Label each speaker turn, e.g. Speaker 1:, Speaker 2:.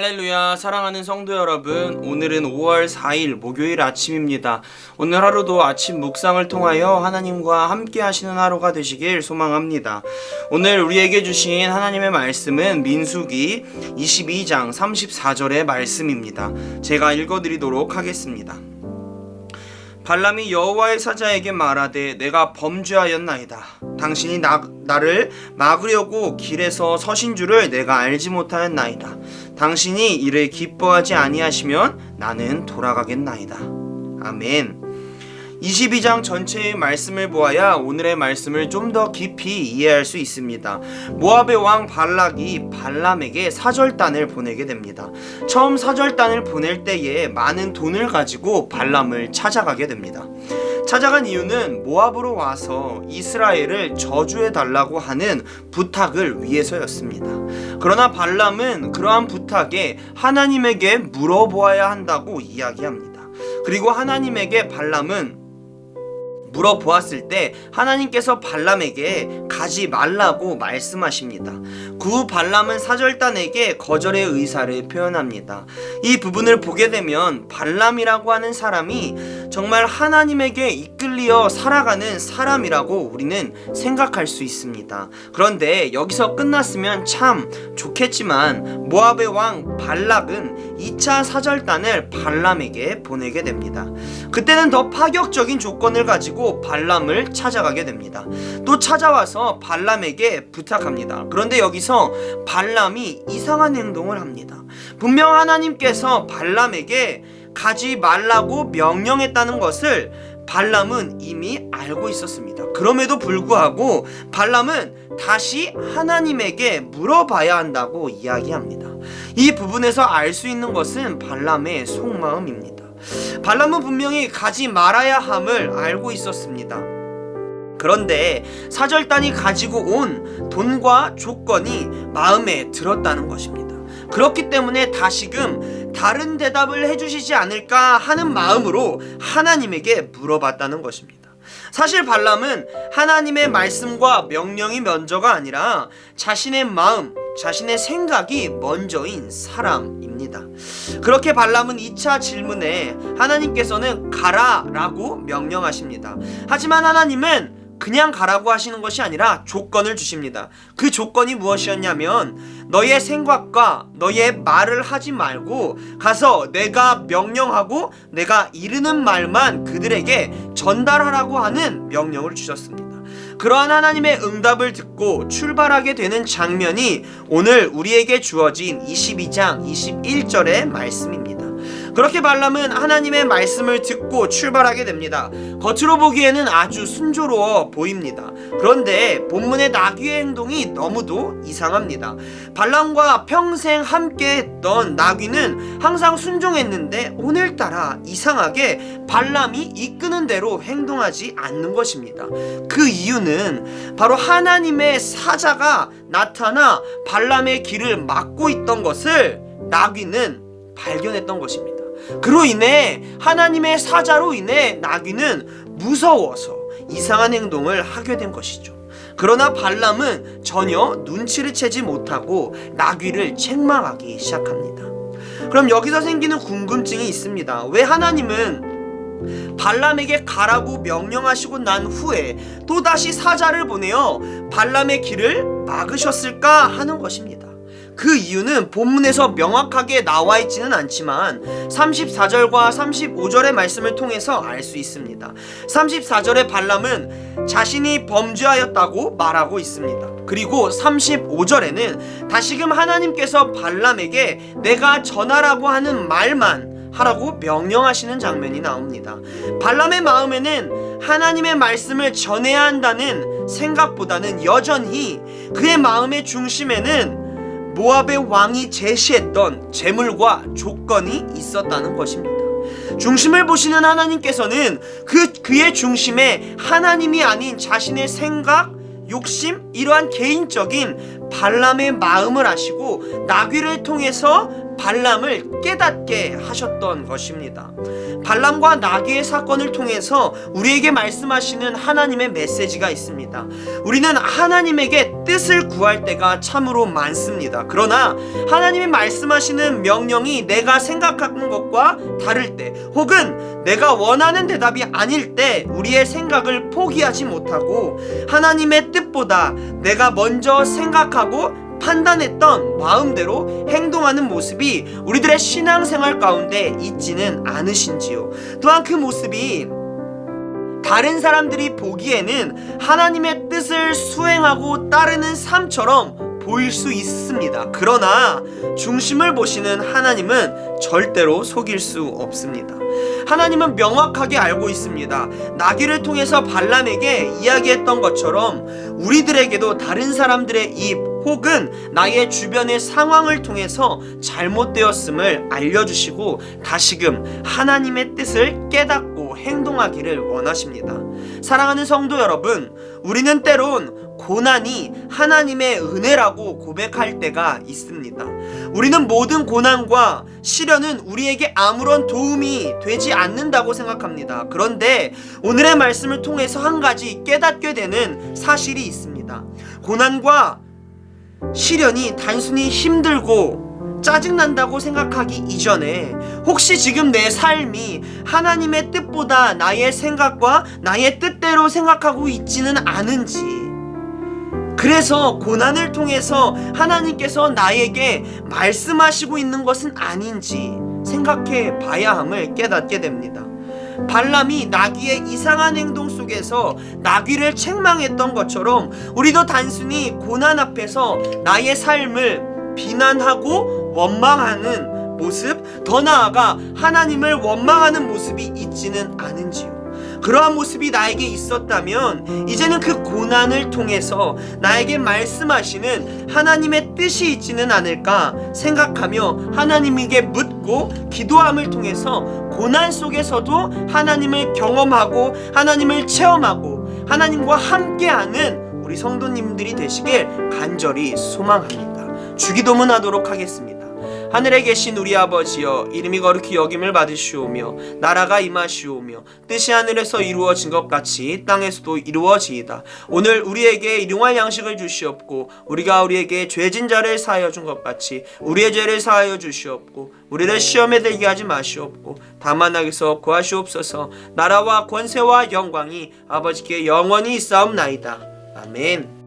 Speaker 1: 할렐루야, 사랑하는 성도 여러분, 오늘은 5월 4일 목요일 아침입니다. 오늘 하루도 아침 묵상을 통하여 하나님과 함께 하시는 하루가 되시길 소망합니다. 오늘 우리에게 주신 하나님의 말씀은 민수기 22장 34절의 말씀입니다. 제가 읽어드리도록 하겠습니다. 발람이 여호와의 사자에게 말하되 내가 범죄하였나이다. 당신이 나를 막으려고 길에서 서신 줄을 내가 알지 못하였나이다. 당신이 이를 기뻐하지 아니하시면 나는 돌아가겠나이다. 아멘. 22장 전체의 말씀을 보아야 오늘의 말씀을 좀 더 깊이 이해할 수 있습니다. 모압의 왕 발락이 발람에게 사절단을 보내게 됩니다. 처음 사절단을 보낼 때에 많은 돈을 가지고 발람을 찾아가게 됩니다. 찾아간 이유는 모압으로 와서 이스라엘을 저주해 달라고 하는 부탁을 위해서였습니다. 그러나 발람은 그러한 부탁에 하나님에게 물어보아야 한다고 이야기합니다. 그리고 하나님에게 발람은 물어보았을 때 하나님께서 발람에게 가지 말라고 말씀하십니다. 그 후 발람은 사절단에게 거절의 의사를 표현합니다. 이 부분을 보게 되면 발람이라고 하는 사람이 정말 하나님에게 이끌려 살아가는 사람이라고 우리는 생각할 수 있습니다. 그런데 여기서 끝났으면 참 좋겠지만 모압의 왕 발락은 2차 사절단을 발람에게 보내게 됩니다. 그때는 더 파격적인 조건을 가지고 발람을 찾아가게 됩니다. 또 찾아와서 발람에게 부탁합니다. 그런데 여기서 발람이 이상한 행동을 합니다. 분명 하나님께서 발람에게 가지 말라고 명령했다는 것을 발람은 이미 알고 있었습니다. 그럼에도 불구하고 발람은 다시 하나님에게 물어봐야 한다고 이야기합니다. 이 부분에서 알 수 있는 것은 발람의 속마음입니다. 발람은 분명히 가지 말아야 함을 알고 있었습니다. 그런데 사절단이 가지고 온 돈과 조건이 마음에 들었다는 것입니다. 그렇기 때문에 다시금 다른 대답을 해주시지 않을까 하는 마음으로 하나님에게 물어봤다는 것입니다. 사실 발람은 하나님의 말씀과 명령이 먼저가 아니라 자신의 마음, 자신의 생각이 먼저인 사람입니다. 그렇게 발람은 2차 질문에 하나님께서는 가라라고 명령하십니다. 하지만 하나님은 그냥 가라고 하시는 것이 아니라 조건을 주십니다. 그 조건이 무엇이었냐면 너의 생각과 너의 말을 하지 말고 가서 내가 명령하고 내가 이르는 말만 그들에게 전달하라고 하는 명령을 주셨습니다. 그러한 하나님의 응답을 듣고 출발하게 되는 장면이 오늘 우리에게 주어진 22장 21절의 말씀입니다. 그렇게 발람은 하나님의 말씀을 듣고 출발하게 됩니다. 겉으로 보기에는 아주 순조로워 보입니다. 그런데 본문의 나귀의 행동이 너무도 이상합니다. 발람과 평생 함께했던 나귀는 항상 순종했는데 오늘따라 이상하게 발람이 이끄는 대로 행동하지 않는 것입니다. 그 이유는 바로 하나님의 사자가 나타나 발람의 길을 막고 있던 것을 나귀는 발견했던 것입니다. 그로 인해 하나님의 사자로 인해 나귀는 무서워서 이상한 행동을 하게 된 것이죠. 그러나 발람은 전혀 눈치를 채지 못하고 나귀를 책망하기 시작합니다. 그럼 여기서 생기는 궁금증이 있습니다. 왜 하나님은 발람에게 가라고 명령하시고 난 후에 또다시 사자를 보내어 발람의 길을 막으셨을까 하는 것입니다. 그 이유는 본문에서 명확하게 나와 있지는 않지만 34절과 35절의 말씀을 통해서 알 수 있습니다. 34절의 발람은 자신이 범죄하였다고 말하고 있습니다. 그리고 35절에는 다시금 하나님께서 발람에게 내가 전하라고 하는 말만 하라고 명령하시는 장면이 나옵니다. 발람의 마음에는 하나님의 말씀을 전해야 한다는 생각보다는 여전히 그의 마음의 중심에는 모압의 왕이 제시했던 재물과 조건이 있었다는 것입니다. 중심을 보시는 하나님께서는 그의 중심에 하나님이 아닌 자신의 생각, 욕심, 이러한 개인적인 발람의 마음을 아시고 나귀를 통해서
Speaker 2: 발람을 깨닫게 하셨던 것입니다. 발람과 나귀의 사건을 통해서 우리에게 말씀하시는 하나님의 메시지가 있습니다. 우리는 하나님에게 뜻을 구할 때가 참으로 많습니다. 그러나 하나님이 말씀하시는 명령이 내가 생각하는 것과 다를 때, 혹은 내가 원하는 대답이 아닐 때 우리의 생각을 포기하지 못하고 하나님의 뜻보다 내가 먼저 생각하고 판단했던 마음대로 행동하는 모습이 우리들의 신앙생활 가운데 있지는 않으신지요. 또한 그 모습이 다른 사람들이 보기에는 하나님의 뜻을 수행하고 따르는 삶처럼 보일 수 있습니다. 그러나 중심을 보시는 하나님은 절대로 속일 수 없습니다. 하나님은 명확하게 알고 있습니다. 나귀를 통해서 발람에게 이야기했던 것처럼 우리들에게도 다른 사람들의 입 혹은 나의 주변의 상황을 통해서 잘못되었음을 알려주시고 다시금 하나님의 뜻을 깨닫고 행동하기를 원하십니다. 사랑하는 성도 여러분, 우리는 때론 고난이 하나님의 은혜라고 고백할 때가 있습니다. 우리는 모든 고난과 시련은 우리에게 아무런 도움이 되지 않는다고 생각합니다. 그런데 오늘의 말씀을 통해서 한 가지 깨닫게 되는 사실이 있습니다. 고난과 시련이 단순히 힘들고 짜증난다고 생각하기 이전에 혹시 지금 내 삶이 하나님의 뜻보다 나의 생각과 나의 뜻대로 생각하고 있지는 않은지, 그래서 고난을 통해서 하나님께서 나에게 말씀하시고 있는 것은 아닌지 생각해 봐야 함을 깨닫게 됩니다. 발람이 나귀의 이상한 행동 속에서 나귀를 책망했던 것처럼 우리도 단순히 고난 앞에서 나의 삶을 비난하고 원망하는 모습, 더 나아가 하나님을 원망하는 모습이 있지는 않은지요. 그러한 모습이 나에게 있었다면 이제는 그 고난을 통해서 나에게 말씀하시는 하나님의 뜻이 있지는 않을까 생각하며 하나님에게 묻고 기도함을 통해서 고난 속에서도 하나님을 경험하고 하나님을 체험하고 하나님과 함께하는 우리 성도님들이 되시길 간절히 소망합니다. 주기도문 하도록 하겠습니다. 하늘에 계신 우리 아버지여, 이름이 거룩히 여김을 받으시오며 나라가 임하시오며 뜻이 하늘에서 이루어진 것 같이 땅에서도 이루어지이다. 오늘 우리에게 일용할 양식을 주시옵고 우리가 우리에게 죄진 자를 사하여 준 것 같이 우리의 죄를 사하여 주시옵고 우리를 시험에 들게 하지 마시옵고 다만 악에서 구하시옵소서. 나라와 권세와 영광이 아버지께 영원히 있사옵나이다. 아멘.